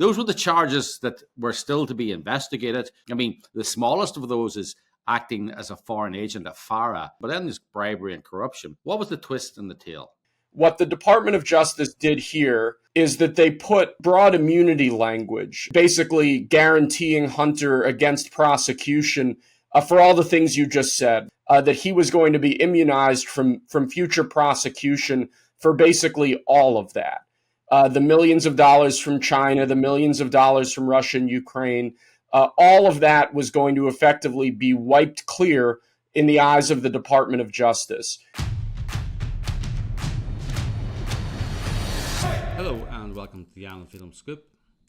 Those were the charges that were still to be investigated. I mean, the smallest of those is acting as a foreign agent at FARA, but then there's bribery and corruption. What was the twist in the tale? What the Department of Justice did here is that they put broad immunity language, basically guaranteeing Hunter against prosecution for all the things you just said, that he was going to be immunized from future prosecution for basically all of that. The millions of dollars from China, the millions of dollars from Russia and Ukraine, all of that was going to effectively be wiped clear in the eyes of the Department of Justice. Hello and welcome to the Anne and Phelim Scoop.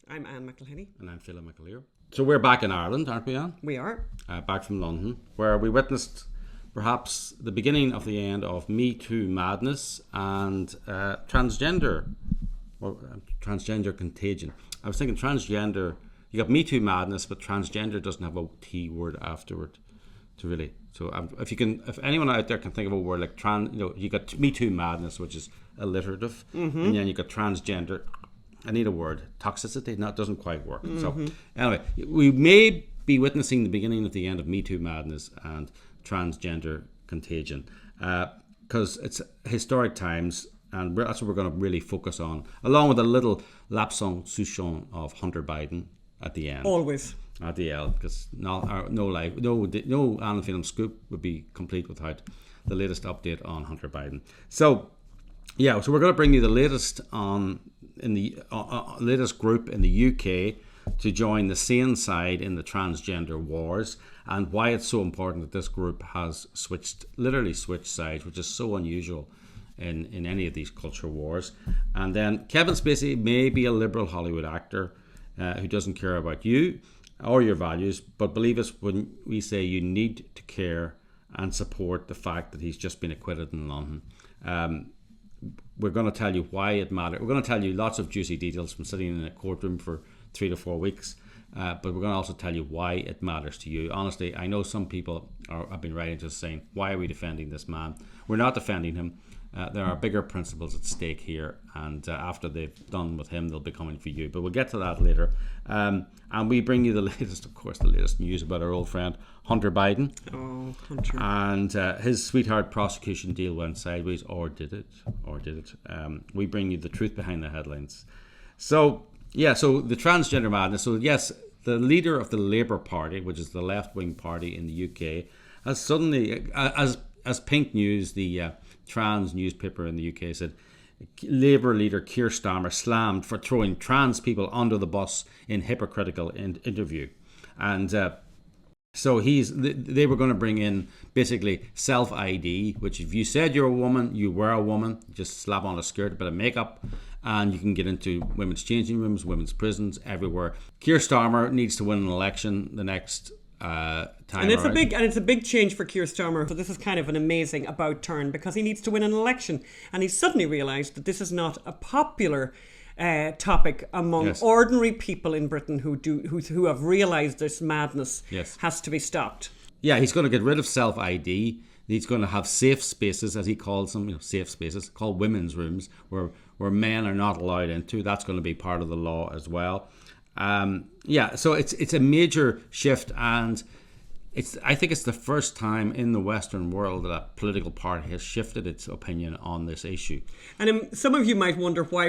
I'm Anne McElhinney. And I'm Phelim McAleer. So we're back in Ireland, aren't we, Anne? We are. Back from London, where we witnessed perhaps the beginning of the end of Me Too madness and transgender contagion. I was thinking transgender, you got Me Too madness, but transgender doesn't have a T word afterward to really. So if anyone out there can think of a word like you got Me Too madness, which is alliterative, and then you got transgender. I need a word. Toxicity, that doesn't quite work. So anyway, we may be witnessing the beginning of the end of Me Too madness and transgender contagion, because it's historic times, and that's what we're going to really focus on, along with a little lapsang souchon of Hunter Biden at the end. Always. At the end, because no Anne and Phelim Scoop would be complete without the latest update on Hunter Biden. So we're going to bring you the latest in the latest group in the UK to join the sane side in the transgender wars, and why it's so important that this group has literally switched sides, which is so unusual in any of these culture wars. And then Kevin Spacey may be a liberal Hollywood actor who doesn't care about you or your values, but believe us when we say you need to care and support the fact that he's just been acquitted in London. We're going to tell you why it matters. We're going to tell you lots of juicy details from sitting in a courtroom for 3 to 4 weeks, but we're going to also tell you why it matters to you. Honestly, I know some people have been writing to us saying, why are we defending this man? We're not defending him. There are bigger principles at stake here, and after they've done with him, they'll be coming for you. But we'll get to that later. And we bring you the latest news about our old friend Hunter Biden. Oh, Hunter. And his sweetheart prosecution deal went sideways, or did it? We bring you the truth behind the headlines. So the transgender madness. So yes, the leader of the Labour Party, which is the left-wing party in the UK, has suddenly, as Pink News, the trans newspaper in the UK, said, Labour leader Keir Starmer slammed for throwing trans people under the bus in hypocritical interview. And so they were going to bring in basically self-ID, which if you said you're a woman, you were a woman, just slap on a skirt, a bit of makeup, and you can get into women's changing rooms, women's prisons, everywhere. Keir Starmer needs to win an election the next time and it's around. a big change for Keir Starmer. So this is kind of an amazing about turn, because he needs to win an election, and he's suddenly realised that this is not a popular topic among ordinary people in Britain who have realised this madness has to be stopped. Yeah, he's going to get rid of self-ID. He's going to have safe spaces, as he calls them, safe spaces called women's rooms, where men are not allowed into. That's going to be part of the law as well. So it's a major shift, and I think it's the first time in the Western world that a political party has shifted its opinion on this issue. And some of you might wonder why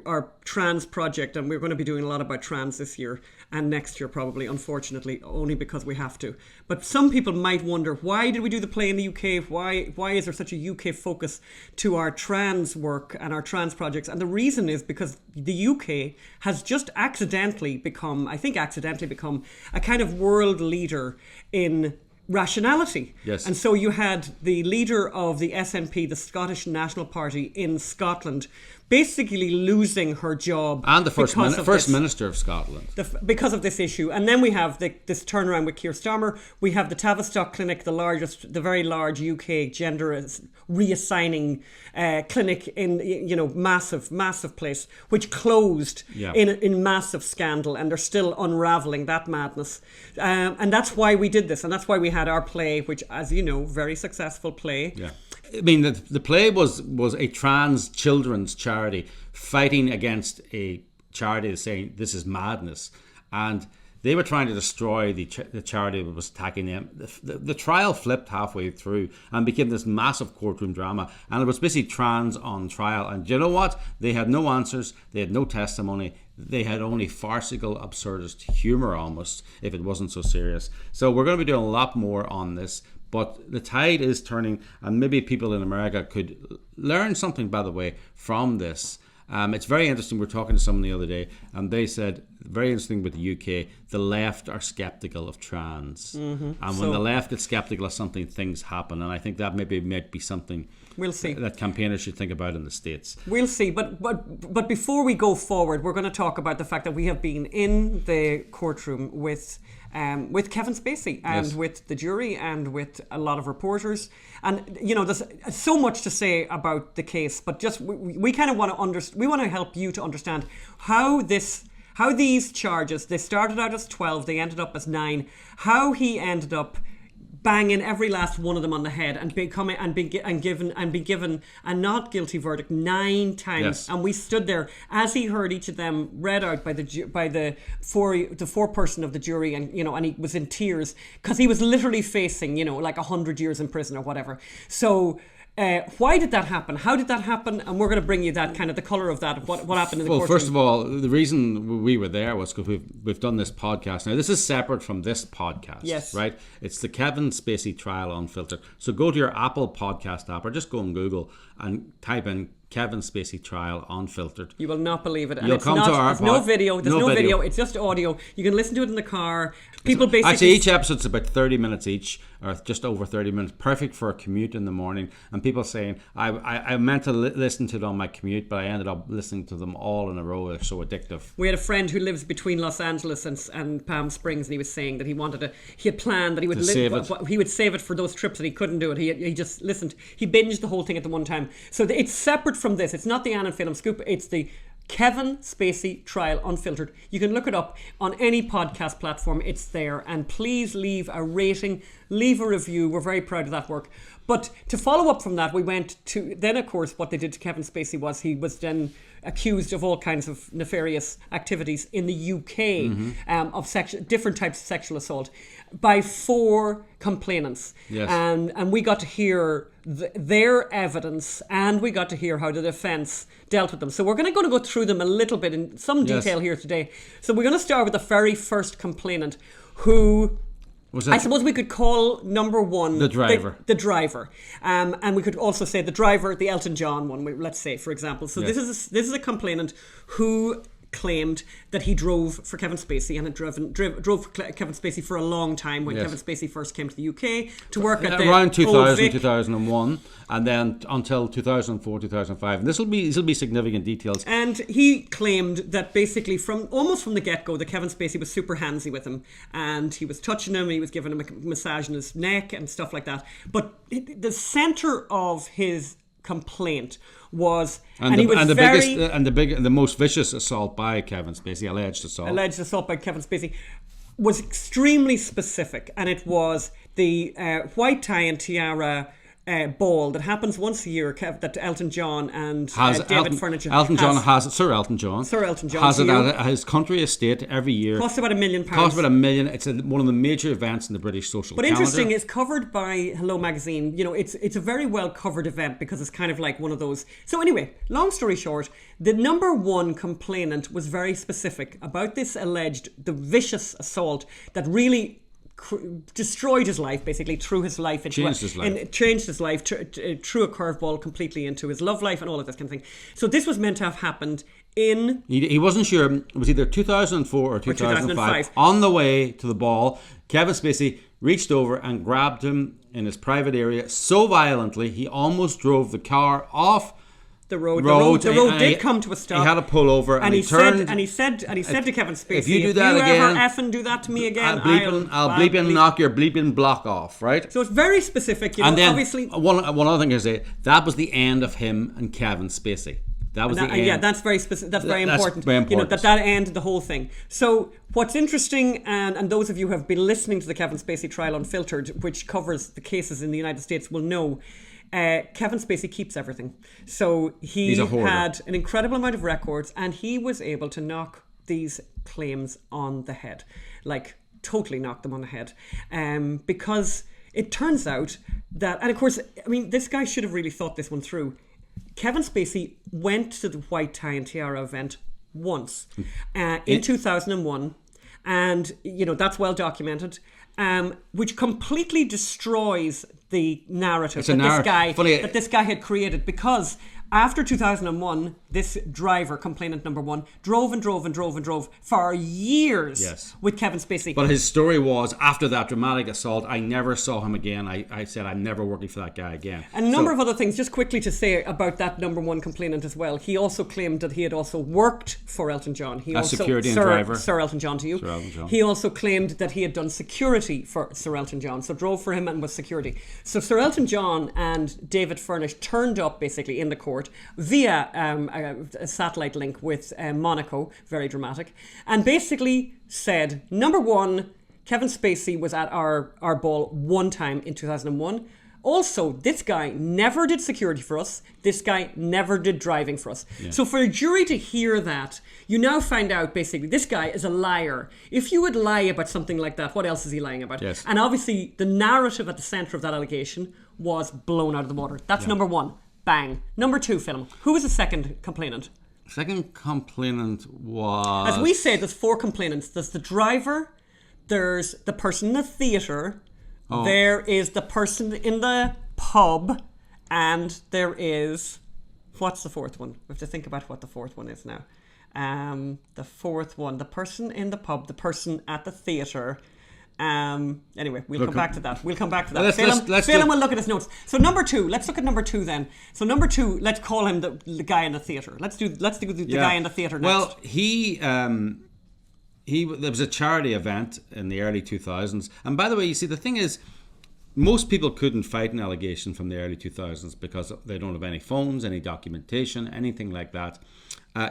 our trans project, and we're going to be doing a lot about trans this year and next year probably, unfortunately, only because we have to. But some people might wonder, why did we do the play in the UK? Why is there such a UK focus to our trans work and our trans projects? And the reason is because the UK has just accidentally become a kind of world leader in rationality. Yes. And so you had the leader of the SNP, the Scottish National Party in Scotland, basically losing her job. And the first Minister of Scotland. Because of this issue. And then we have this turnaround with Keir Starmer. We have the Tavistock Clinic, the very large UK gender reassigning clinic in, massive place, which closed in massive scandal. And they're still unravelling that madness. And that's why we did this. And that's why we had our play, which, as you know, very successful play. Yeah. I mean, the play was a trans children's charity fighting against a charity is saying this is madness, and they were trying to destroy the charity that was attacking them. The trial flipped halfway through and became this massive courtroom drama, and it was basically trans on trial. And you know what? They had no answers, they had no testimony, they had only farcical, absurdist humour almost, if it wasn't so serious. So we're going to be doing a lot more on this, but the tide is turning, and maybe people in America could learn something, by the way, from this. It's very interesting. We were talking to someone the other day, and they said, very interesting with the UK, the left are sceptical of trans. And when the left is sceptical of something, things happen. And I think that maybe might be something we'll see that campaigners should think about in the States. We'll see. But before we go forward, we're going to talk about the fact that we have been in the courtroom with Kevin Spacey and with the jury and with a lot of reporters. And, you know, there's so much to say about the case, but just we kind of want to we want to help you to understand how these charges, they started out as 12, they ended up as 9, how he ended up banging every last one of them on the head and be given a not guilty verdict 9 times. Yes. And we stood there as he heard each of them read out by the foreperson of the jury, and you know, and he was in tears because he was literally facing, you know, like 100 years in prison or whatever. So why did that happen? How did that happen? And we're going to bring you that kind of the colour of that, what happened in the courtroom. Well, first of all, the reason we were there was because we've done this podcast. Now, this is separate from this podcast, yes, right? It's the Kevin Spacey Trial Unfiltered. So go to your Apple podcast app or just go on Google and type in Kevin Spacey Trial Unfiltered. You will not believe it. And You'll it's come not, to our there's no video. There's no video. video. It's just audio. You can listen to it in the car. People basically... Actually, each episode's about 30 minutes each, or just over 30 minutes. Perfect for a commute in the morning. And people saying, I meant to listen to it on my commute, but I ended up listening to them all in a row. They're so addictive. We had a friend who lives between Los Angeles and Palm Springs, and he was saying that he had planned that he would save it for those trips that he couldn't do it. He just listened. He binged the whole thing at the one time. So it's separate from this. It's not the Ann and Phelim Scoop. It's the Kevin Spacey Trial Unfiltered. You can look it up on any podcast platform. It's there. And please leave a rating, leave a review. We're very proud of that work. But to follow up from that, we went to... Then, of course, what they did to Kevin Spacey was he was then accused of all kinds of nefarious activities in the UK, of different types of sexual assault by 4 complainants. Yes. And we got to hear their evidence, and we got to hear how the defence dealt with them. So we're going to go through them a little bit in some detail here today. So we're going to start with the very first complainant, who... I suppose we could call number 1 the driver. The driver, and we could also say the driver, the Elton John one. Let's say, for example. So this is a complainant who claimed that he drove for Kevin Spacey and had drove for Kevin Spacey for a long time when Kevin Spacey first came to the UK to work at around 2000, 2001, and then until 2004, 2005. And this will be significant details. And he claimed that basically almost from the get-go that Kevin Spacey was super handsy with him, and he was touching him, and he was giving him a massage in his neck and stuff like that. But the centre of his complaint was, the most vicious assault by Kevin Spacey, alleged assault by Kevin Spacey, was extremely specific, and it was the white tie and tiara ball that happens once a year that Elton John and David Furniture Sir Elton John has it at his country estate every year. Costs about £1 million. It's one of the major events in the British social calendar. But interesting, it's covered by Hello Magazine. You know, it's a very well covered event because it's kind of like one of those. So anyway, long story short, the number 1 complainant was very specific about this the vicious assault that really destroyed his life, basically threw his life into changed his life, threw a curveball completely into his love life and all of this kind of thing. So this was meant to have happened in... He wasn't sure. It was either 2004 or 2005. On the way to the ball, Kevin Spacey reached over and grabbed him in his private area so violently he almost drove the car off the road. The road did come to a stop. He had to pull over, and he turned. And he said to Kevin Spacey, "If you do that again, ever effing do that to me again, I'll bleep knock your bleeping block off." Right. So it's very specific. You know, and then obviously, one other thing I say, that was the end of him and Kevin Spacey. That was the end. Yeah, that's very specific. That's very important. You know, that ended the whole thing. So what's interesting, and those of you who have been listening to the Kevin Spacey Trial Unfiltered, which covers the cases in the United States, will know, Kevin Spacey keeps everything. So He's a hoarder. had an incredible amount of records, and he was able to knock these claims on the head. Like, totally knock them on the head. Because it turns out that, and of course, I mean, this guy should have really thought this one through. Kevin Spacey went to the white tie and tiara event once in 2001. And, you know, that's well documented, which completely destroys the narrative that this guy had created, because after 2001, this driver, complainant number one, drove for years with Kevin Spacey. But his story was, after that dramatic assault, I never saw him again. I said, I'm never working for that guy again. And a number of other things, just quickly to say about that number one complainant as well. He also claimed that he had also worked for Elton John. Security and driver. Sir Elton John to you. Sir Elton John. He also claimed that he had done security for Sir Elton John. So drove for him and was security. So Sir Elton John and David Furnish turned up basically in the court via a satellite link with Monaco, very dramatic, and basically said, number one, Kevin Spacey was at our ball one time in 2001. Also, this guy never did security for us. This guy never did driving for us. Yeah. So for a jury to hear that, you now find out basically this guy is a liar. If you would lie about something like that, what else is he lying about? Yes. And obviously the narrative at the centre of that allegation was blown out of the water. That's number one. Bang. Number two, Film. Who was the second complainant? Second complainant was... As we say, there's four complainants. There's the driver, there's the person in the theatre, there is the person in the pub, and there is... What's the fourth one? We have to think about what the fourth one is now. The fourth one, the person in the pub, the person at the theatre... Anyway, we'll come back to that. Phelim will look at his notes. So number two, let's look at number two then. So number two, let's call him the guy in the theatre. Let's do the guy in the theatre next. Well, there was a charity event in the early 2000s. And by the way, you see, the thing is, most people couldn't fight an allegation from the early 2000s because they don't have any phones, any documentation, anything like that.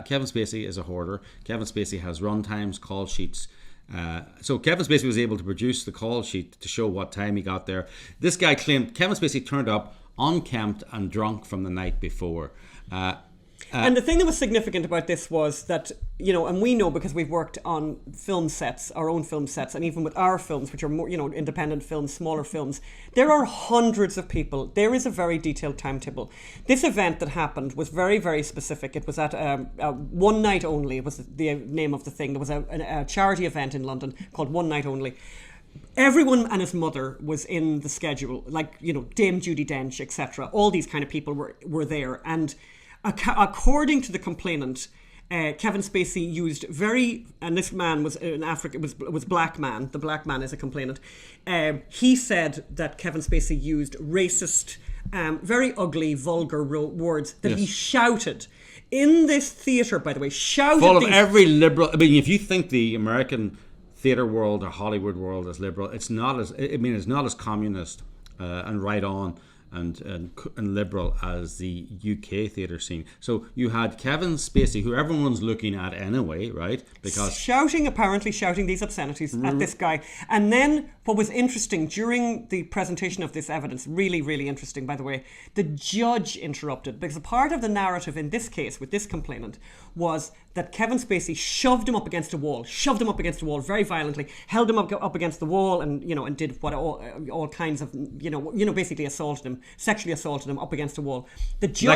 Kevin Spacey is a hoarder. Kevin Spacey has run times, call sheets. So Kevin Spacey was able to produce the call sheet to show what time he got there. This guy claimed Kevin Spacey turned up unkempt and drunk from the night before. And the thing that was significant about this was that, you know, and we know because we've worked on film sets, our own film sets, and even with our films, which are more, you know, independent films, smaller films, there are hundreds of people. There is a very detailed timetable. This event that happened was very, very specific. It was at One Night Only, was the name of the thing. There was a charity event in London called One Night Only. Everyone and his mother was in the schedule, like, you know, Dame Judi Dench, etc. All these kind of people were there. And according to the complainant, Kevin Spacey used and this man was in Africa, was black man. The black man is a complainant. He said that Kevin Spacey used racist, very ugly, vulgar words that he shouted in this theatre. By the way, shouted full of every liberal. I mean, if you think the American theatre world or Hollywood world is liberal, it's not as. I mean, it's not as communist and right on and liberal as the UK theatre scene. So you had Kevin Spacey, who everyone's looking at anyway, right? Because apparently shouting these obscenities at this guy. And then what was interesting during the presentation of this evidence, really, really interesting, by the way, the judge interrupted, because a part of the narrative in this case with this complainant was that Kevin Spacey shoved him up against a wall very violently, held him up against the wall, and, you know, and did what all kinds of, you know, basically sexually assaulted him up against a wall. The judge,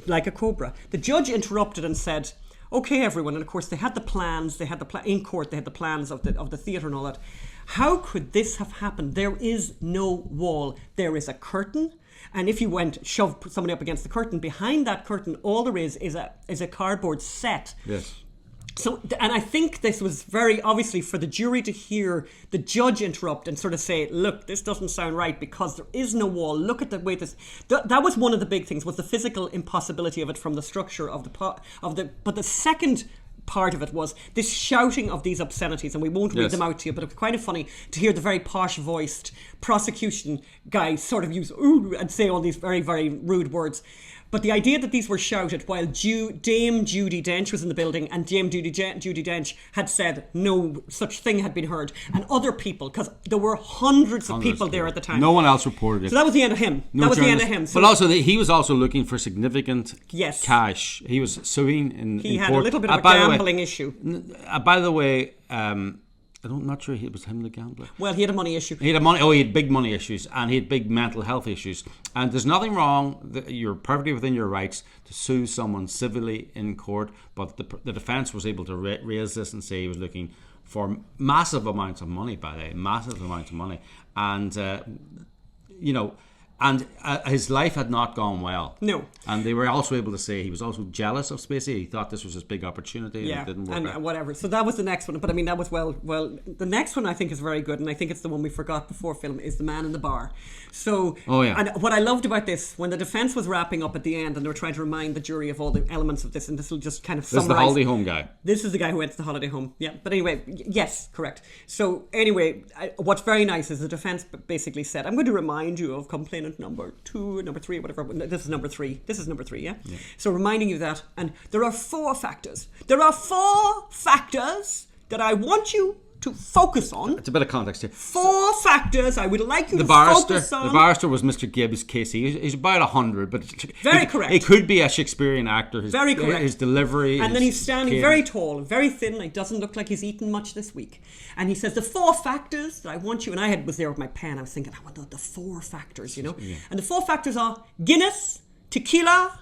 like a cobra. The judge interrupted and said, "Okay, everyone," and of course they had the plans. In court. They had the plans of the theatre and all that. How could this have happened? There is no wall. There is a curtain. And if you shove somebody up against the curtain, behind that curtain, all there is a cardboard set. Yes. So, and I think this was very obviously for the jury to hear the judge interrupt and sort of say, look, this doesn't sound right because there is no wall. Look at the way that was one of the big things, was the physical impossibility of it from the structure of but the second part of it was this shouting of these obscenities, and we won't read them out to you, but it was kind of funny to hear the very posh voiced prosecution guy sort of use "ooh" and say all these very, very rude words. But the idea that these were shouted while Dame Judi Dench was in the building, and Dame Judi Dench had said no such thing had been heard, and other people, because there were hundreds of people there at the time. No one else reported it. So that was the end of him. That was the end of him. So but also, he was also looking for significant yes. cash. He was suing in He had court. a little bit of a gambling issue. By the way, I'm not sure it was him the gambler. Well, he had a money issue. He had big money issues, and he had big mental health issues. And there's nothing wrong. You're perfectly within your rights to sue someone civilly in court. But the defence was able to raise this and say he was looking for massive amounts of money. And and his life had not gone well. No. And they were also able to say he was also jealous of Spacey. He thought this was his big opportunity, and it didn't work out. Whatever. So that was the next one. But I mean, that was well. The next one I think is very good, and I think it's the one we forgot before film, is The Man in the Bar. So, and what I loved about this, when the defence was wrapping up at the end, and they were trying to remind the jury of all the elements of this, and this will just kind of summarise. This is the holiday home guy. This is the guy who went to the holiday home. Yeah. But anyway, yes, correct. So anyway, what's very nice is the defence basically said, I'm going to remind you of complainant number 2, number 3, whatever. This is number 3. Yeah? So reminding you that, and there are 4 factors. There are 4 factors that I want you to focus on. It's a bit of context here. 4 factors I would like you to focus on. The barrister was Mr. Gibbs Casey. He's about 100, but very correct. It could be a Shakespearean actor. Very correct. His delivery. And then he's standing very tall, very thin. Like, doesn't look like he's eaten much this week. And he says the 4 factors that I want you. And I was there with my pen. I was thinking, I want the 4 factors, And the 4 factors are Guinness, tequila,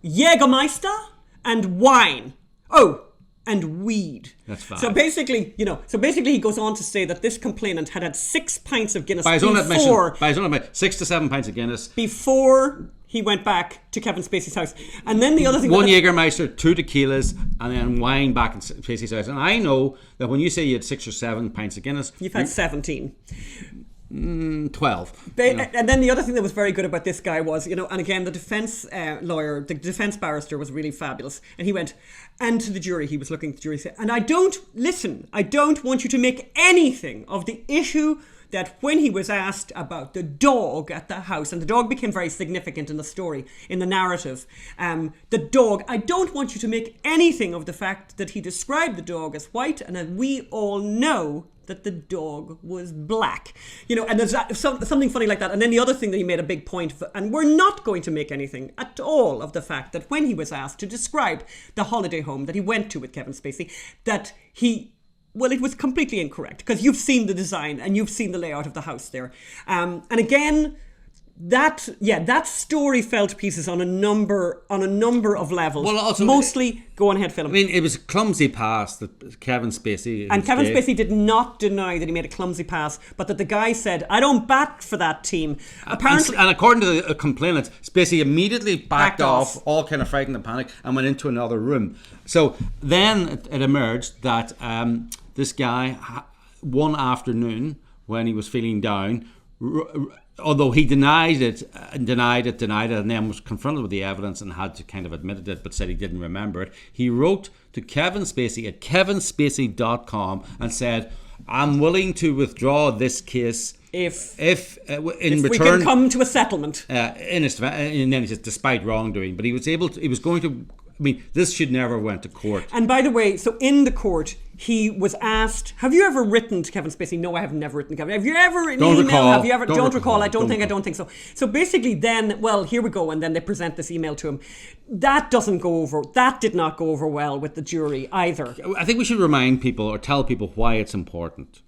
Jägermeister, and wine. Oh, and weed. That's fine. So basically, he goes on to say that this complainant had 6 pints of Guinness by his own admission, 6 to 7 pints of Guinness before he went back to Kevin Spacey's house. And then the other thing, 1 Jägermeister, 2 tequilas, and then wine back in Spacey's house. And I know that when you say you had 6 or 7 pints of Guinness, you've had 17. 12. And then the other thing that was very good about this guy was, and again, the defence lawyer, the defence barrister was really fabulous. And he went, and to the jury, he was looking at the jury, said, and I don't want you to make anything of the issue that when he was asked about the dog at the house, and the dog became very significant in the story, in the narrative, the dog, I don't want you to make anything of the fact that he described the dog as white, and that we all know that the dog was black. And there's something funny like that. And then the other thing that he made a big point of, and we're not going to make anything at all of the fact that when he was asked to describe the holiday home that he went to with Kevin Spacey, that it was completely incorrect, because you've seen the design and you've seen the layout of the house there. And again, that story fell to pieces on a number of levels. Well, also, mostly, go on ahead, Philip. I mean, it was a clumsy pass that Kevin Spacey. And Kevin Spacey did not deny that he made a clumsy pass, but that the guy said, "I don't bat for that team." Apparently, and according to the complainant, Spacey immediately backed off, all kind of frightened and panicked, and went into another room. So then it emerged that this guy, one afternoon when he was feeling down, although he denied it, and then was confronted with the evidence and had to kind of admit it, but said he didn't remember it. He wrote to Kevin Spacey at kevinspacey.com and said, I'm willing to withdraw this case if return, we can come to a settlement. And then he says, despite wrongdoing. But he was going to, this should never went to court. And by the way, so in the court, he was asked, have you ever written to Kevin Spacey? No, I have never written to Kevin. Have you ever in email? Recall. Have you ever? Don't recall. I don't think so. So basically then, well, here we go. And then they present this email to him. That did not go over well with the jury either. I think we should remind people or tell people why it's important.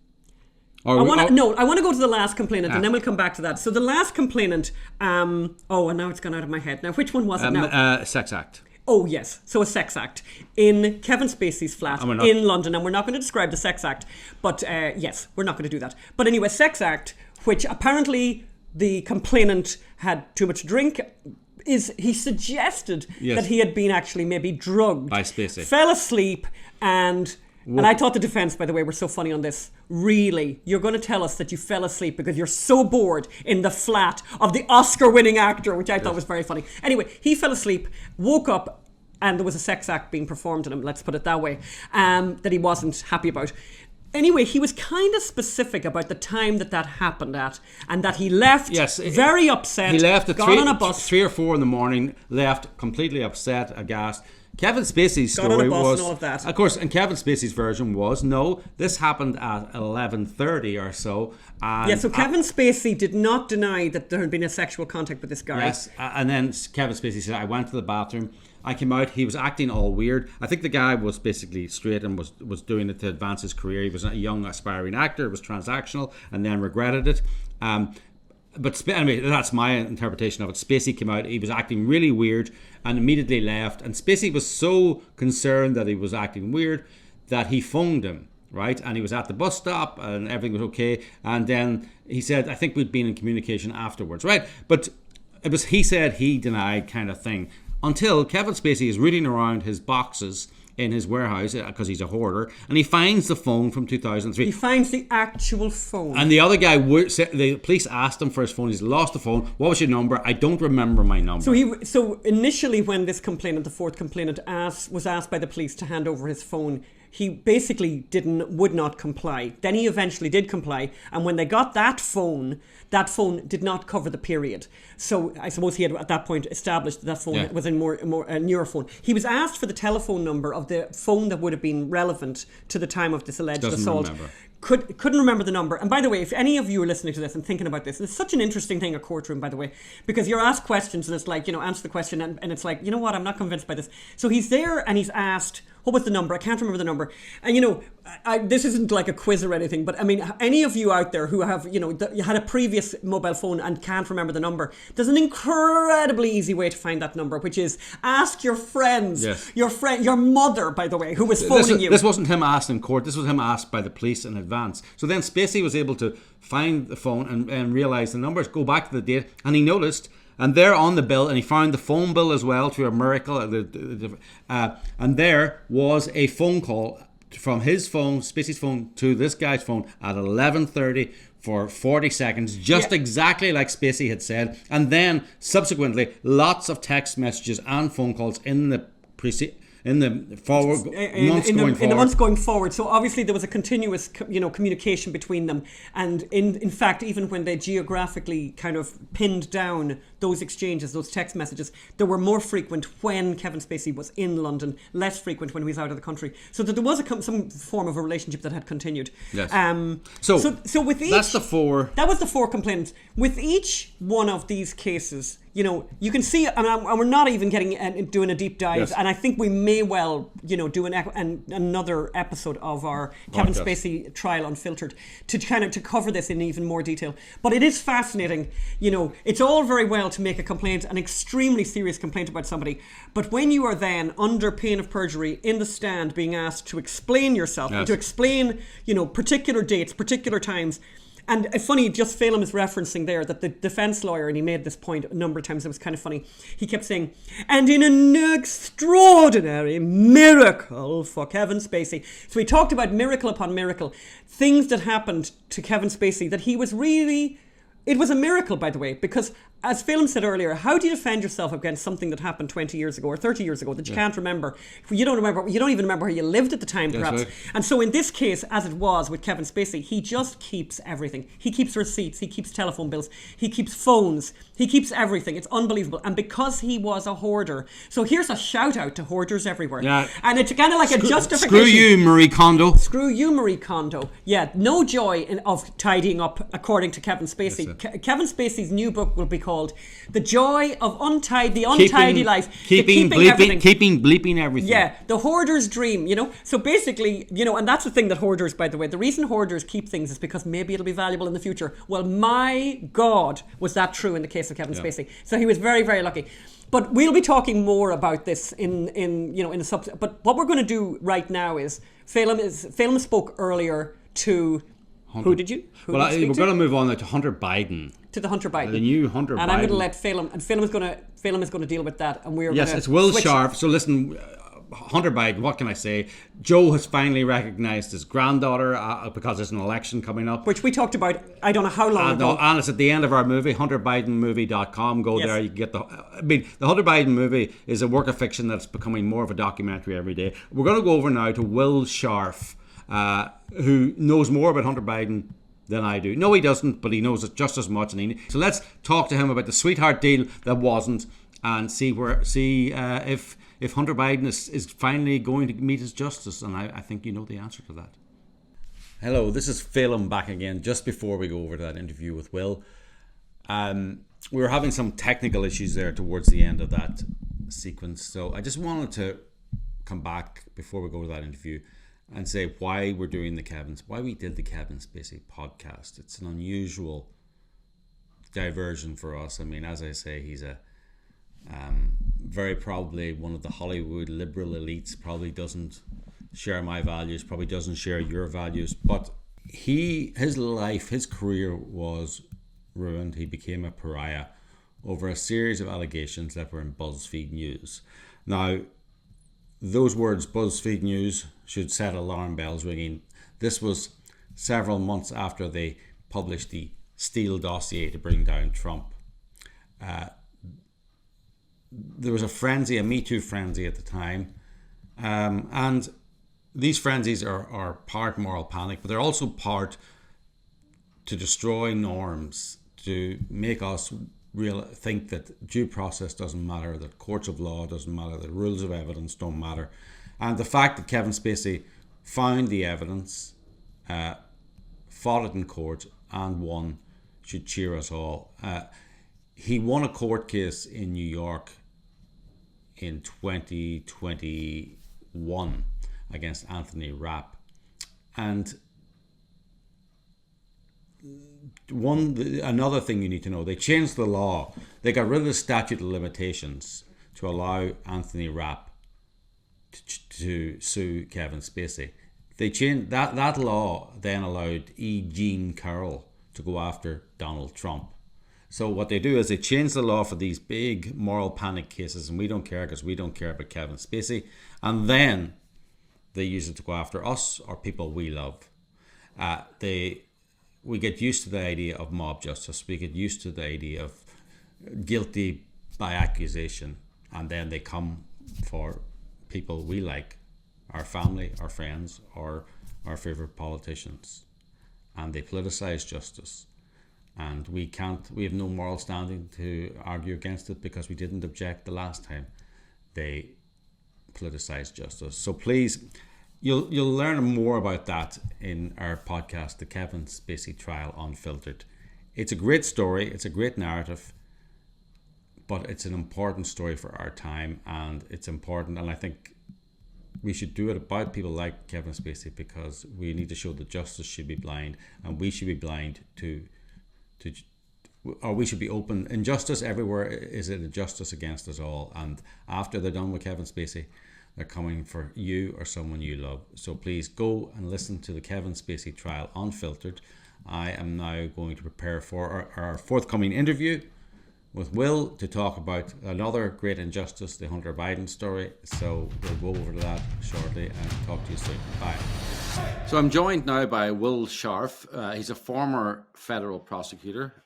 I want to go to the last complainant and then we'll come back to that. So the last complainant, and now it's gone out of my head. Now, which one was it now? Sex act. Oh, yes. So a sex act in Kevin Spacey's flat in London. And we're not going to describe the sex act, but yes, we're not going to do that. But anyway, sex act, which apparently the complainant had too much drink. He suggested that he had been actually maybe drugged. By Spacey. Fell asleep and I thought the defence, by the way, were so funny on this. Really? You're going to tell us that you fell asleep because you're so bored in the flat of the Oscar-winning actor, which I thought was very funny. Anyway, he fell asleep, woke up, and there was a sex act being performed on him, let's put it that way, that he wasn't happy about. anyway, he was kind of specific about the time that happened at, and that he left very upset. He left at on a bus. 3 or 4 in the morning, left completely upset, aghast. Kevin Spacey's got on story a bus was, and all of that. Of course, and Kevin Spacey's version was, no, this happened at 11:30 or so. And so Kevin Spacey did not deny that there had been a sexual contact with this guy. Yes, and then Kevin Spacey said, I went to the bathroom, I came out, he was acting all weird. I think the guy was basically straight and was doing it to advance his career. He was a young aspiring actor, it was transactional, and then regretted it. But anyway, that's my interpretation of it. Spacey came out, he was acting really weird and immediately left. And Spacey was so concerned that he was acting weird that he phoned him, right? And he was at the bus stop and everything was okay. And then he said, I think we'd been in communication afterwards, right? But it was he said, he denied kind of thing. Until Kevin Spacey is rooting around his boxes in his warehouse because he's a hoarder, and he finds the phone from 2003. He finds the actual phone. And the other guy, the police asked him for his phone. He's lost the phone. What was your number? I don't remember my number. So initially, when this complainant, the fourth complainant, was asked by the police to hand over his phone, he basically would not comply. Then he eventually did comply, and when they got that phone did not cover the period. So I suppose he had at that point established that phone was a newer phone. He was asked for the telephone number of the phone that would have been relevant to the time of this alleged assault. Remember. Couldn't remember the number. And by the way, if any of you are listening to this and thinking about this, it's such an interesting thing, a courtroom, by the way, because you're asked questions and it's like, answer the question and it's like, you know what, I'm not convinced by this. So he's there and he's asked, what was the number? I can't remember the number. And this isn't like a quiz or anything, but I mean, any of you out there who have, you had a previous mobile phone and can't remember the number, there's an incredibly easy way to find that number, which is ask your friends, your mother, by the way, who was phoning you. This wasn't him asked in court. This was him asked by the police in advance. So then Spacey was able to find the phone and realize the numbers, go back to the date, and he noticed. And there on the bill, and he found the phone bill as well through a miracle. And there was a phone call from his phone, Spacey's phone, to this guy's phone at 11:30 for 40 seconds, just exactly like Spacey had said. And then subsequently, lots of text messages and phone calls in the months going forward. So obviously there was a continuous, communication between them. And in fact, even when they geographically kind of pinned down those exchanges, those text messages, they were more frequent when Kevin Spacey was in London, less frequent when he was out of the country. So that there was some form of a relationship that had continued. Yes. So with each, that's the four. That was the four complainants. With each one of these cases, you can see, and we're not even doing a deep dive, and I think we may well, do another episode of our Kevin Spacey Trial Unfiltered to cover this in even more detail. But it is fascinating. It's all very well to make a complaint, an extremely serious complaint about somebody, but when you are then under pain of perjury in the stand being asked to explain yourself, and to explain, particular dates, particular times. And funny, just Phelim is referencing there that the defence lawyer, and he made this point a number of times, it was kind of funny, he kept saying, and in an extraordinary miracle for Kevin Spacey. So he talked about miracle upon miracle, things that happened to Kevin Spacey that he was really... It was a miracle, by the way, because as Phelim said earlier, how do you defend yourself against something that happened 20 years ago or 30 years ago that you can't remember? You don't even remember how you lived at the time, perhaps. Right. And so in this case, as it was with Kevin Spacey, he just keeps everything. He keeps receipts, he keeps telephone bills, he keeps phones, he keeps everything. It's unbelievable. And because he was a hoarder, so here's a shout out to hoarders everywhere. Yeah. And it's kind of like a justification. Screw you, Marie Kondo. Screw you, Marie Kondo. Yeah, no joy of tidying up, according to Kevin Spacey. Yes, Kevin Spacey's new book will be called The Joy of Untidy Life. Keeping bleeping everything. Yeah, the hoarder's dream, So basically, and that's the thing that hoarders, by the way, the reason hoarders keep things is because maybe it'll be valuable in the future. Well, my God, was that true in the case of Kevin Spacey. So he was very, very lucky. But we'll be talking more about this in a sub. But what we're going to do right now is Phelim spoke earlier to... Hunter. Who did you? We're going to move on now to Hunter Biden. To the Hunter Biden. The new Hunter Biden. And I'm going to let Phelim, and Phelim is going to deal with that, and we're Yes, it's Will Scharf. So listen, Hunter Biden, what can I say? Joe has finally recognised his granddaughter because there's an election coming up. Which we talked about, I don't know how long ago. And it's at the end of our movie, HunterBidenMovie.com. Go there, you get the Hunter Biden movie is a work of fiction that's becoming more of a documentary every day. We're going to go over now to Will Scharf. who knows more about Hunter Biden than I do. No, he doesn't, but he knows it just as much. So let's talk to him about the sweetheart deal that wasn't, and see if Hunter Biden is finally going to meet his justice. And I think you know the answer to that. Hello, this is Phil. I'm back again just before we go over to that interview with Will. We were having some technical issues there towards the end of that sequence, so I just wanted to come back before we go to that interview and say why we did the Kevin Spacey podcast. It's an unusual diversion for us. I mean, as I say, he's a very probably one of the Hollywood liberal elites, probably doesn't share my values, probably doesn't share your values, but his life, his career was ruined. He became a pariah over a series of allegations that were in BuzzFeed News. Now, those words, BuzzFeed News, should set alarm bells ringing. This was several months after they published the Steele dossier to bring down Trump. There was a frenzy, a Me Too frenzy at the time. And these frenzies are part moral panic, but they're also part to destroy norms, to make us think that due process doesn't matter, that courts of law doesn't matter, that rules of evidence don't matter. And the fact that Kevin Spacey found the evidence, fought it in court and won, should cheer us all. He won a court case in New York in 2021 against Anthony Rapp. And another thing you need to know, they changed the law. They got rid of the statute of limitations to allow Anthony Rapp to sue Kevin Spacey. They changed that law, then allowed E. Jean Carroll to go after Donald Trump. So what they do is they change the law for these big moral panic cases, and we don't care because we don't care about Kevin Spacey, and then they use it to go after us or people we love. We get used to the idea of mob justice. We get used to the idea of guilty by accusation, and then they come for people we like, our family, our friends, or our favorite politicians, and they politicize justice. And we have no moral standing to argue against it because we didn't object the last time they politicized justice. So please, you'll learn more about that in our podcast, The Kevin Spacey Trial, Unfiltered. It's a great story, it's a great narrative, but it's an important story for our time, and it's important, and I think we should do it about people like Kevin Spacey because we need to show that justice should be blind, and we should be blind or we should be open. Injustice everywhere is an injustice against us all, and after they're done with Kevin Spacey, they're coming for you or someone you love. So please go and listen to the Kevin Spacey Trial Unfiltered. I am now going to prepare for our forthcoming interview with Will to talk about another great injustice, the Hunter Biden story. So we'll go over to that shortly and talk to you soon. Bye. So I'm joined now by Will Scharf. He's a former federal prosecutor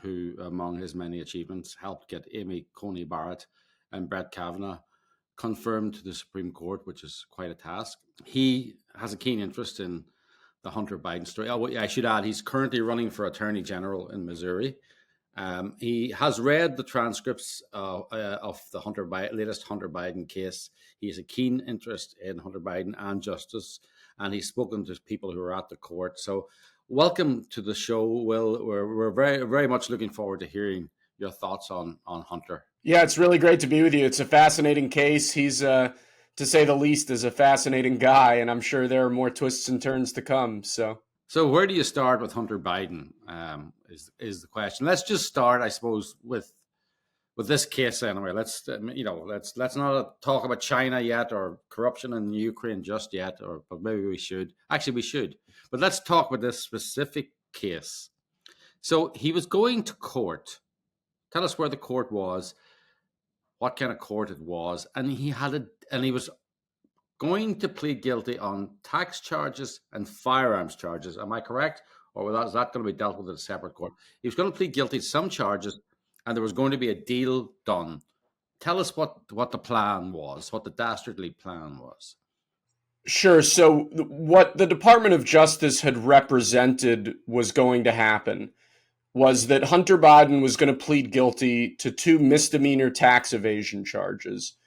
who, among his many achievements, helped get Amy Coney Barrett and Brett Kavanaugh confirmed to the Supreme Court, which is quite a task. He has a keen interest in the Hunter Biden story. I should add, he's currently running for Attorney General in Missouri. He has read the transcripts of the latest Hunter Biden case. He has a keen interest in Hunter Biden and justice, and he's spoken to people who are at the court. So welcome to the show, Will. We're very, very much looking forward to hearing your thoughts on Hunter. Yeah, it's really great to be with you. It's a fascinating case. He's, to say the least, is a fascinating guy, and I'm sure there are more twists and turns to come. So where do you start with Hunter Biden? Is the question. Let's just start, I suppose, with this case anyway. Let's not talk about China yet or corruption in Ukraine just yet, but maybe we should. Actually, we should. But let's talk about this specific case. So he was going to court. Tell us where the court was, what kind of court it was, and he was going to plead guilty on tax charges and firearms charges. Am I correct? Or is that going to be dealt with at a separate court? He was going to plead guilty to some charges, and there was going to be a deal done. Tell us what the plan was, what the dastardly plan was. Sure. So, what the Department of Justice had represented was going to happen was that Hunter Biden was going to plead guilty to 2 misdemeanor tax evasion charges,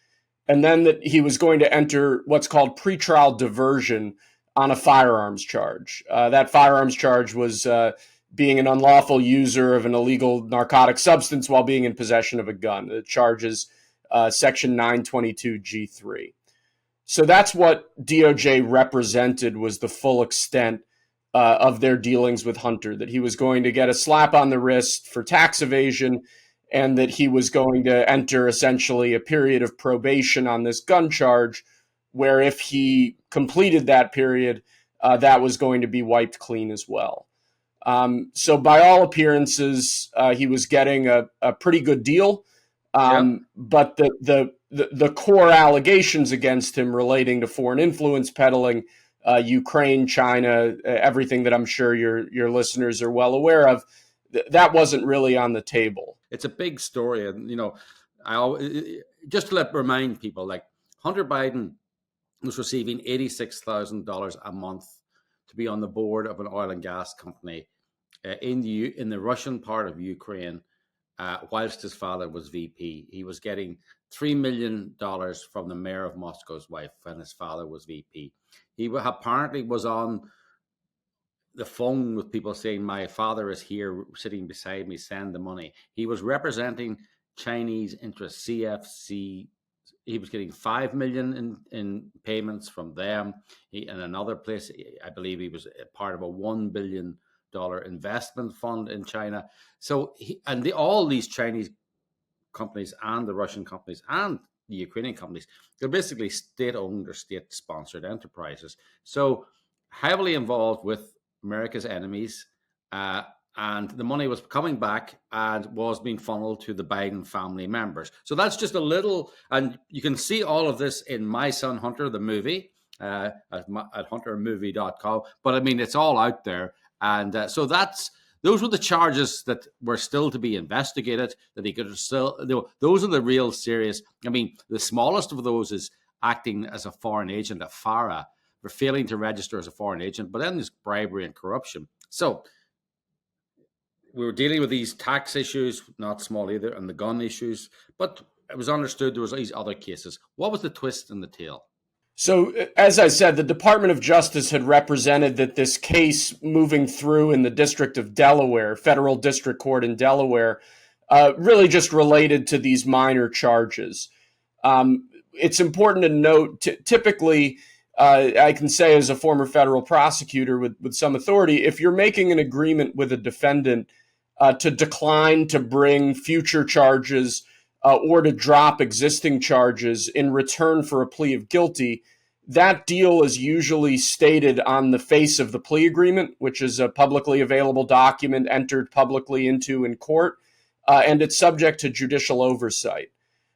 and then that he was going to enter what's called pretrial diversion on a firearms charge. That firearms charge was being an unlawful user of an illegal narcotic substance while being in possession of a gun. The charge is Section 922G3. So that's what DOJ represented, was the full extent of their dealings with Hunter, that he was going to get a slap on the wrist for tax evasion, and that he was going to enter essentially a period of probation on this gun charge, where if he completed that period, that was going to be wiped clean as well. So by all appearances, he was getting a pretty good deal. But the core allegations against him relating to foreign influence peddling, Ukraine, China, everything that I'm sure your listeners are well aware of, that wasn't really on the table. It's a big story, and just to remind people, like Hunter Biden was receiving $86,000 a month to be on the board of an oil and gas company in the Russian part of Ukraine, whilst his father was VP. He was getting $3 million from the mayor of Moscow's wife when his father was VP. He apparently was on the phone with people saying, my father is here sitting beside me, send the money. He was representing Chinese interests, CFC. He was getting $5 million in payments from them. In another place, I believe he was part of a $1 billion investment fund in China. So all these Chinese companies and the Russian companies and the Ukrainian companies, they're basically state-owned or state-sponsored enterprises. So heavily involved with America's enemies, and the money was coming back and was being funneled to the Biden family members. So that's just a little, and you can see all of this in My Son Hunter, the movie, at huntermovie.com. But I mean, it's all out there. And so those were the charges that were still to be investigated, that he could still, those are the real serious. I mean, the smallest of those is acting as a foreign agent at FARA, for failing to register as a foreign agent, but then there's bribery and corruption. So we were dealing with these tax issues, not small either, and the gun issues, but it was understood there was these other cases. What was the twist in the tail? So, as I said, the Department of Justice had represented that this case moving through in the District of Delaware, Federal District Court in Delaware, really just related to these minor charges. It's important to note, typically, I can say as a former federal prosecutor with some authority, if you're making an agreement with a defendant to decline to bring future charges or to drop existing charges in return for a plea of guilty, that deal is usually stated on the face of the plea agreement, which is a publicly available document entered publicly into in court, and it's subject to judicial oversight.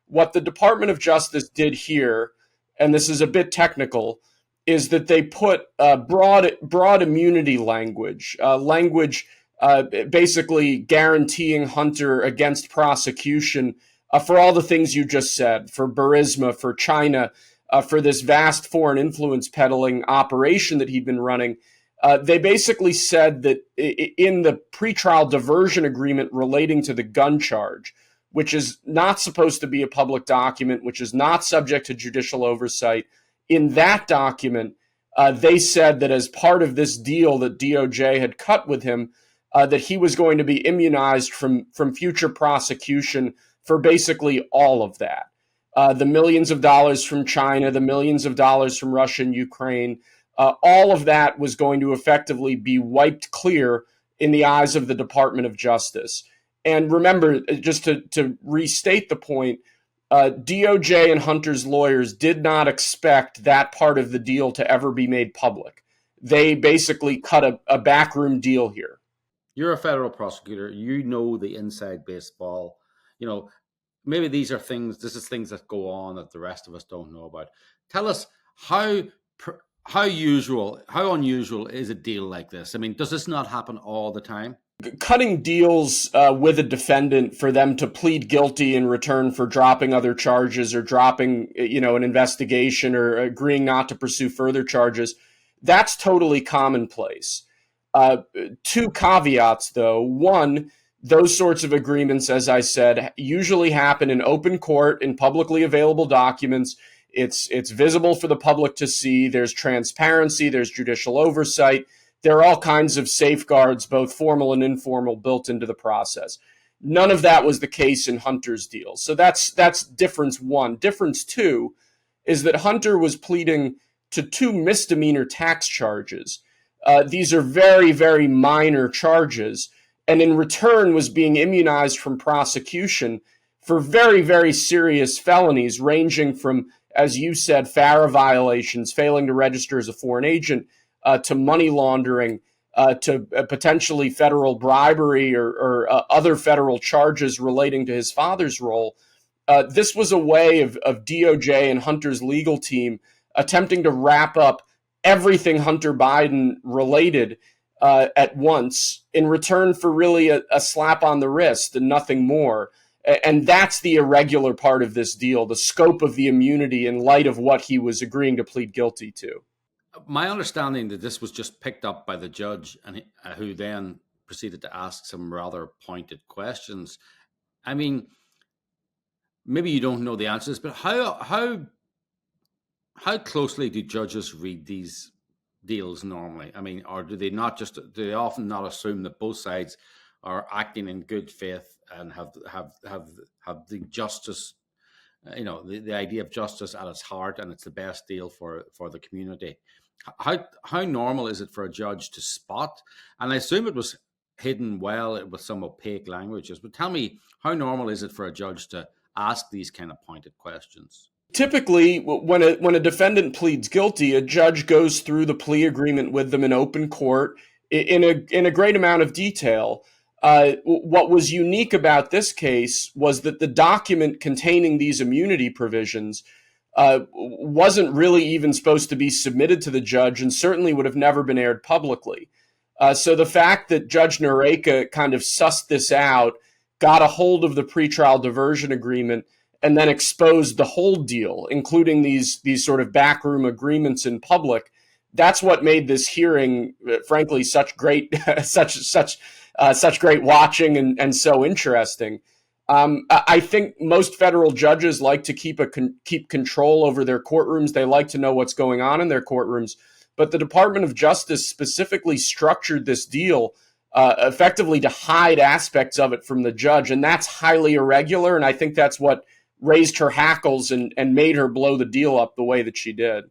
What the Department of Justice did here, and this is a bit technical, is that they put broad immunity language basically guaranteeing Hunter against prosecution for all the things you just said, for Burisma, for China, for this vast foreign influence peddling operation that he'd been running. They basically said that in the pretrial diversion agreement relating to the gun charge, which is not supposed to be a public document, which is not subject to judicial oversight, in that document, they said that as part of this deal that DOJ had cut with him, that he was going to be immunized from future prosecution for basically all of that. The millions of dollars from China, the millions of dollars from Russia and Ukraine, all of that was going to effectively be wiped clear in the eyes of the Department of Justice. And remember, just to restate the point, DOJ and Hunter's lawyers did not expect that part of the deal to ever be made public. They basically cut a backroom deal here. You're a federal prosecutor. You know the inside baseball. Maybe this is things that go on that the rest of us don't know about. Tell us how unusual is a deal like this? I mean, does this not happen all the time? cutting deals with a defendant for them to plead guilty in return for dropping other charges or dropping, an investigation or agreeing not to pursue further charges, that's totally commonplace. Two caveats, though. One, those sorts of agreements, as I said, usually happen in open court in publicly available documents. It's visible for the public to see. There's transparency. There's judicial oversight. There are all kinds of safeguards, both formal and informal, built into the process. None of that was the case in Hunter's deal. So that's difference one. Difference two is that Hunter was pleading to two misdemeanor tax charges. These are very, very minor charges, and in return was being immunized from prosecution for very, very serious felonies, ranging from, as you said, FARA violations, failing to register as a foreign agent, to money laundering, to potentially federal bribery or other federal charges relating to his father's role. This was a way of DOJ and Hunter's legal team attempting to wrap up everything Hunter Biden related at once in return for really a slap on the wrist and nothing more. And that's the irregular part of this deal, the scope of the immunity in light of what he was agreeing to plead guilty to. My understanding that this was just picked up by the judge, and who then proceeded to ask some rather pointed questions. I mean, maybe you don't know the answers, but how closely do judges read these deals normally? I mean, or do they often not assume that both sides are acting in good faith and have the justice, the idea of justice at its heart, and it's the best deal for the community? How normal is it for a judge to spot? And I assume it was hidden well with some opaque languages, but tell me, how normal is it for a judge to ask these kind of pointed questions? Typically, when a defendant pleads guilty, a judge goes through the plea agreement with them in open court in a great amount of detail. What was unique about this case was that the document containing these immunity provisions wasn't really even supposed to be submitted to the judge, and certainly would have never been aired publicly. So the fact that Judge Nareka kind of sussed this out, got a hold of the pretrial diversion agreement, and then exposed the whole deal, including these sort of backroom agreements in public, that's what made this hearing, frankly, such great great watching and so interesting. I think most federal judges like to keep control over their courtrooms. They like to know what's going on in their courtrooms. But the Department of Justice specifically structured this deal effectively to hide aspects of it from the judge. And that's highly irregular. And I think that's what raised her hackles and made her blow the deal up the way that she did.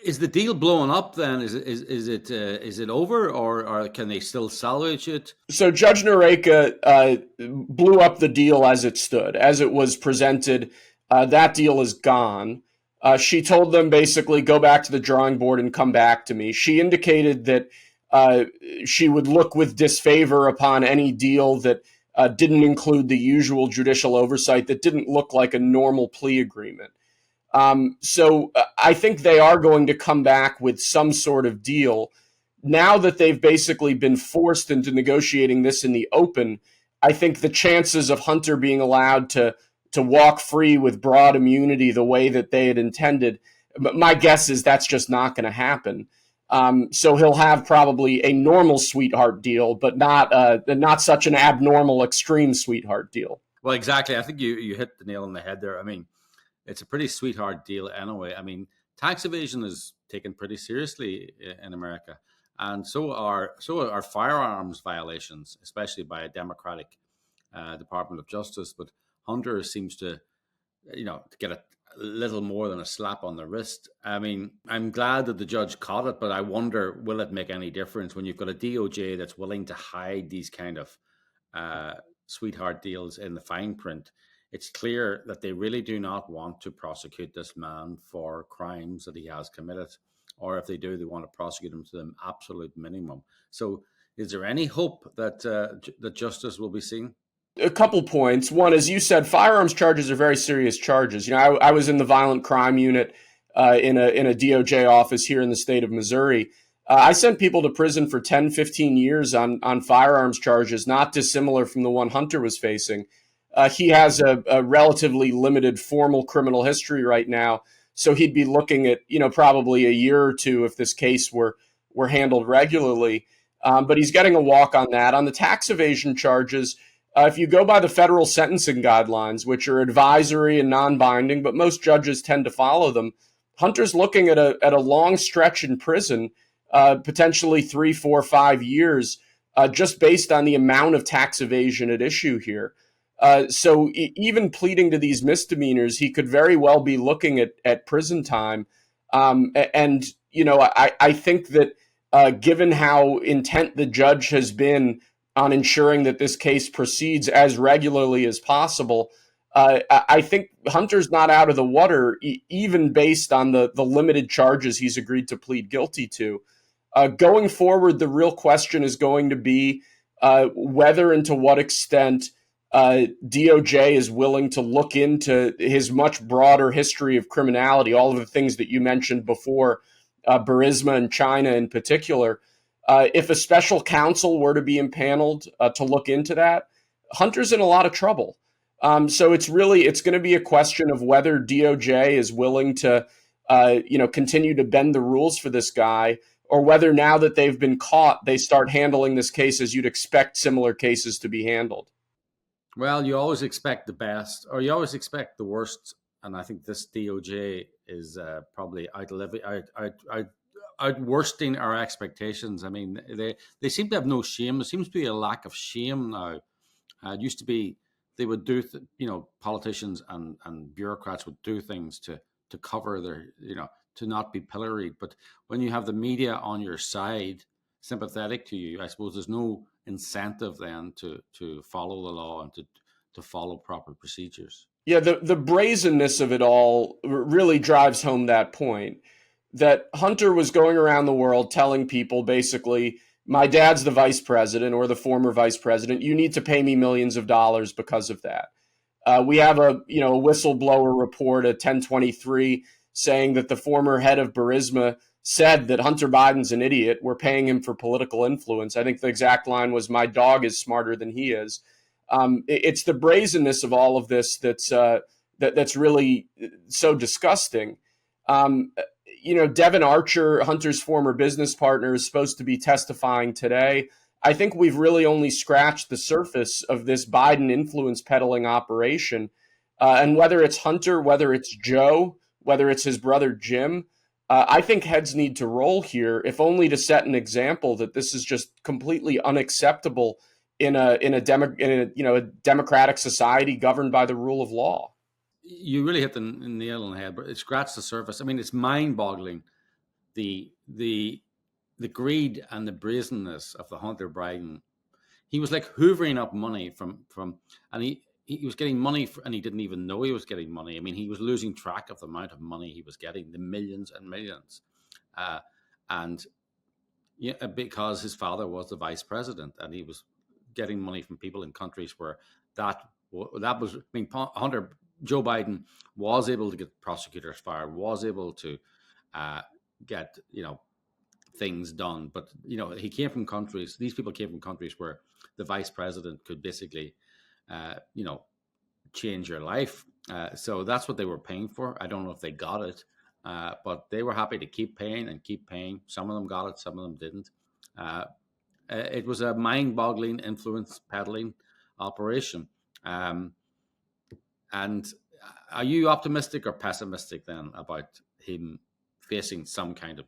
Is the deal blowing up then? Is it over, or can they still salvage it? So Judge Nareka blew up the deal as it stood, as it was presented. That deal is gone. She told them basically go back to the drawing board and come back to me. She indicated that she would look with disfavor upon any deal that didn't include the usual judicial oversight, that didn't look like a normal plea agreement. So I think they are going to come back with some sort of deal. Now that they've basically been forced into negotiating this in the open, I think the chances of Hunter being allowed to walk free with broad immunity the way that they had intended, my guess is that's just not going to happen. So he'll have probably a normal sweetheart deal, but not such an abnormal extreme sweetheart deal. Well, exactly. I think you hit the nail on the head there. I mean, it's a pretty sweetheart deal anyway. I mean, tax evasion is taken pretty seriously in America, and so are firearms violations, especially by a Democratic Department of Justice. But Hunter seems to get a little more than a slap on the wrist. I mean, I'm glad that the judge caught it, but I wonder, will it make any difference when you've got a DOJ that's willing to hide these kind of sweetheart deals in the fine print? It's clear that they really do not want to prosecute this man for crimes that he has committed, or if they do, they want to prosecute him to the absolute minimum. So is there any hope that that justice will be seen? A couple points. One, as you said, firearms charges are very serious charges. I was in the violent crime unit in a DOJ office here in the state of Missouri. I sent people to prison for 10, 15 years on firearms charges, not dissimilar from the one Hunter was facing. He has a relatively limited formal criminal history right now, so he'd be looking at, probably a year or two if this case were handled regularly. But he's getting a walk on that. On the tax evasion charges, if you go by the federal sentencing guidelines, which are advisory and non-binding, but most judges tend to follow them, Hunter's looking at a long stretch in prison, potentially 3, 4, 5 years, just based on the amount of tax evasion at issue here. So even pleading to these misdemeanors, he could very well be looking at prison time. I think that given how intent the judge has been on ensuring that this case proceeds as regularly as possible, I think Hunter's not out of the water, even based on the limited charges he's agreed to plead guilty to. Going forward, the real question is going to be whether and to what extent DOJ is willing to look into his much broader history of criminality, all of the things that you mentioned before, Burisma and China in particular. If a special counsel were to be impaneled to look into that, Hunter's in a lot of trouble. So it's going to be a question of whether DOJ is willing to, continue to bend the rules for this guy, or whether now that they've been caught, they start handling this case as you'd expect similar cases to be handled. Well, you always expect the best, or you always expect the worst, and I think this DOJ is probably outworsting our expectations. I mean, they seem to have no shame. There seems to be a lack of shame now. It used to be they would do, politicians and bureaucrats would do things to cover their, to not be pilloried. But when you have the media on your side, sympathetic to you, I suppose there's no incentive then to follow the law and to follow proper procedures. Yeah, the brazenness of it all really drives home that point, that Hunter was going around the world telling people basically, my dad's the vice president or the former vice president. You need to pay me millions of dollars because of that. We have a whistleblower report at 1023 saying that the former head of Burisma said that Hunter Biden's an idiot. We're paying him for political influence. I think the exact line was, my dog is smarter than he is. It's the brazenness of all of this that's really so disgusting. Devin Archer, Hunter's former business partner, is supposed to be testifying today. I think we've really only scratched the surface of this Biden influence peddling operation. And whether it's Hunter, whether it's Joe, whether it's his brother Jim, I think heads need to roll here, if only to set an example that this is just completely unacceptable in a democratic society governed by the rule of law. You really hit the nail on the head, but it scratched the surface. I mean, it's mind-boggling, the greed and the brazenness of the Hunter Biden. He was like hoovering up money from and he was getting money and he didn't even know he was getting money. I mean, he was losing track of the amount of money he was getting, the millions and millions, because his father was the vice president and he was getting money from people in countries where that was. I mean, Joe Biden was able to get prosecutors fired, was able to get things done, but he came from countries. These people came from countries where the vice president could basically, change your life. So that's what they were paying for. I don't know if they got it, but they were happy to keep paying and keep paying. Some of them got it, some of them didn't. It was a mind-boggling influence peddling operation. And are you optimistic or pessimistic then about him facing some kind of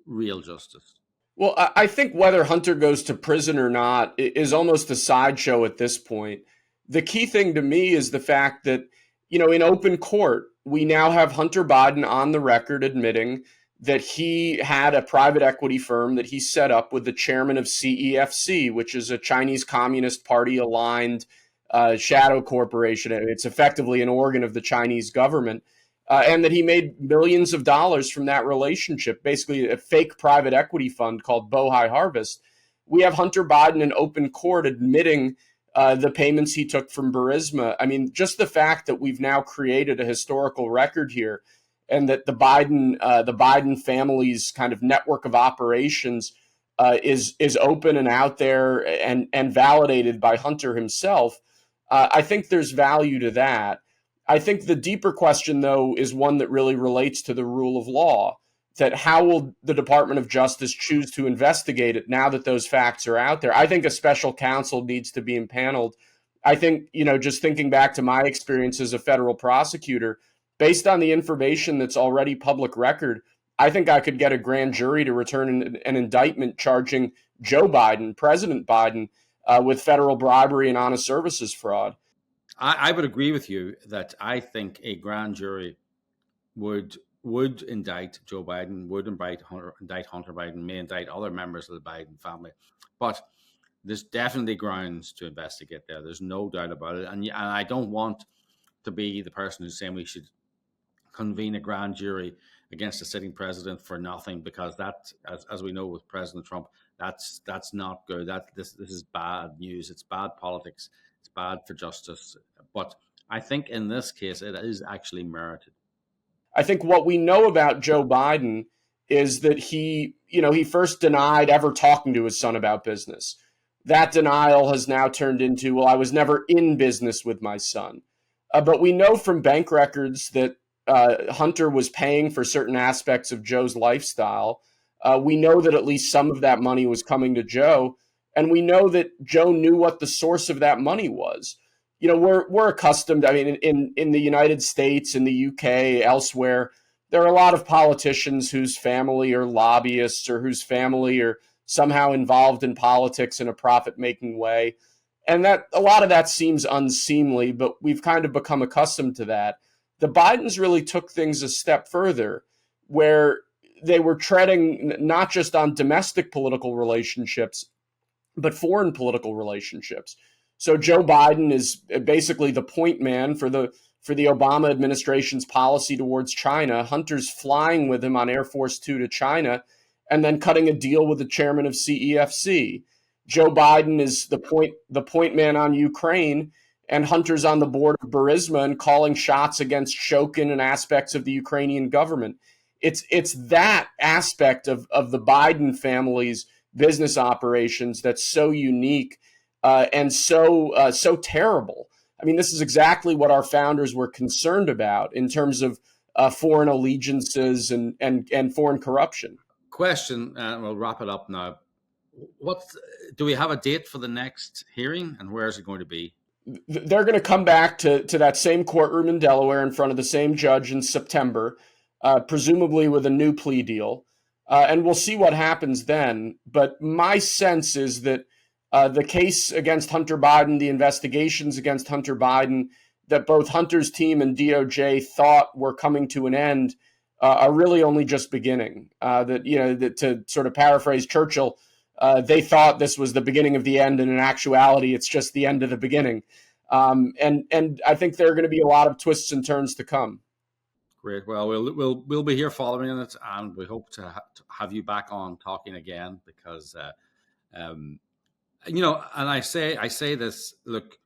real justice? Well, I think whether Hunter goes to prison or not is almost a sideshow at this point. The key thing to me is the fact that, in open court, we now have Hunter Biden on the record admitting that he had a private equity firm that he set up with the chairman of CEFC, which is a Chinese Communist Party aligned shadow corporation. It's effectively an organ of the Chinese government, and that he made millions of dollars from that relationship, basically a fake private equity fund called Bohai Harvest. We have Hunter Biden in open court admitting the payments he took from Burisma. I mean, just the fact that we've now created a historical record here, and that the Biden family's kind of network of operations is open and out there and validated by Hunter himself. I think there's value to that. I think the deeper question, though, is one that really relates to the rule of law. That how will the Department of Justice choose to investigate it now that those facts are out there? I think a special counsel needs to be impaneled. I think, just thinking back to my experience as a federal prosecutor, based on the information that's already public record, I think I could get a grand jury to return an indictment charging Joe Biden, President Biden, with federal bribery and honest services fraud. I would agree with you that I think a grand jury would indict Joe Biden, would indict Hunter Biden, may indict other members of the Biden family. But there's definitely grounds to investigate there. There's no doubt about it. And I don't want to be the person who's saying we should convene a grand jury against a sitting president for nothing, because that, as we know with President Trump, that's not good. This is bad news. It's bad politics. It's bad for justice. But I think in this case, it is actually merited. I think what we know about Joe Biden is that he first denied ever talking to his son about business. That denial has now turned into, well, I was never in business with my son. But we know from bank records that Hunter was paying for certain aspects of Joe's lifestyle. We know that at least some of that money was coming to Joe. And we know that Joe knew what the source of that money was. We're accustomed, in the United States, in the UK, elsewhere, there are a lot of politicians whose family are lobbyists or whose family are somehow involved in politics in a profit-making way. And that a lot of that seems unseemly, but we've kind of become accustomed to that. The Bidens really took things a step further, where they were treading not just on domestic political relationships, but foreign political relationships. So Joe Biden is basically the point man for the Obama administration's policy towards China. Hunter's flying with him on Air Force Two to China and then cutting a deal with the chairman of CEFC. Joe Biden is the point man on Ukraine, and Hunter's on the board of Burisma and calling shots against Shokin and aspects of the Ukrainian government. It's that aspect of the Biden family's business operations that's so unique and so terrible. I mean, this is exactly what our founders were concerned about in terms of foreign allegiances and foreign corruption. Question, and we'll wrap it up now. Do we have a date for the next hearing, and where is it going to be? They're going to come back to that same courtroom in Delaware in front of the same judge in September, presumably with a new plea deal. And we'll see what happens then. But my sense is that the case against Hunter Biden, the investigations against Hunter Biden, that both Hunter's team and DOJ thought were coming to an end, are really only just beginning. That to sort of paraphrase Churchill, they thought this was the beginning of the end, and in actuality, it's just the end of the beginning. And I think there are going to be a lot of twists and turns to come. Great. Well, we'll be here following it, and we hope to have you back on talking again, because and I say this. Look,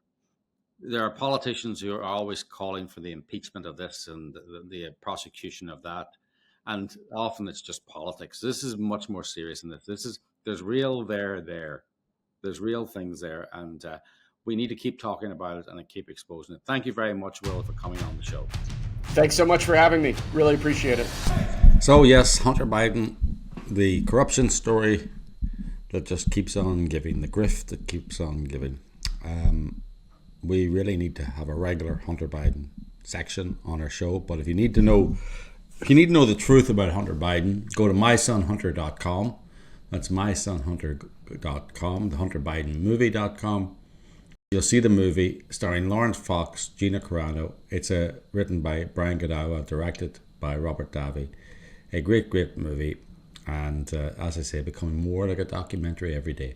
there are politicians who are always calling for the impeachment of this and the prosecution of that, and often it's just politics. This is much more serious than this. There's real there. There's real things there, and we need to keep talking about it and keep exposing it. Thank you very much, Will, for coming on the show. Thanks so much for having me. Really appreciate it. So yes, Hunter Biden, the corruption story that just keeps on giving, the grift that keeps on giving. We really need to have a regular Hunter Biden section on our show. But if you need to know the truth about Hunter Biden, go to mysonhunter.com. That's mysonhunter.com, the hunterbidenmovie.com. You'll see the movie starring Lawrence Fox, Gina Carano. It's written by Brian Godawa, directed by Robert Davi. A great movie. And as I say, becoming more like a documentary every day.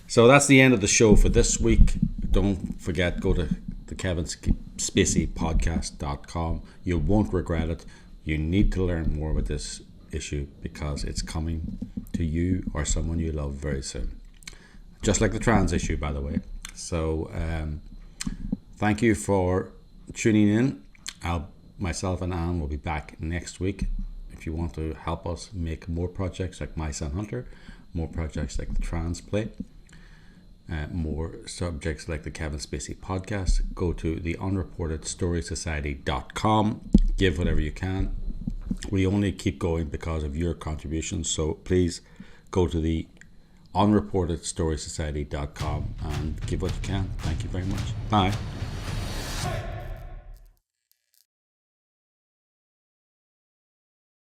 So that's the end of the show for this week. Don't forget, go to the Kevin Spacey podcast.com. You won't regret it. You need to learn more about this issue, because it's coming to you or someone you love very soon. Just like the trans issue, by the way. So thank you for tuning in. I'll myself and Anne will be back next week. If you want to help us make more projects like My Son Hunter, more projects like the Trans Plea, more subjects like the Kevin Spacey podcast, go to the unreportedstorysociety.com. Give whatever you can. We only keep going because of your contributions, so please go to the unreportedstorysociety.com and give what you can. Thank you very much. Bye.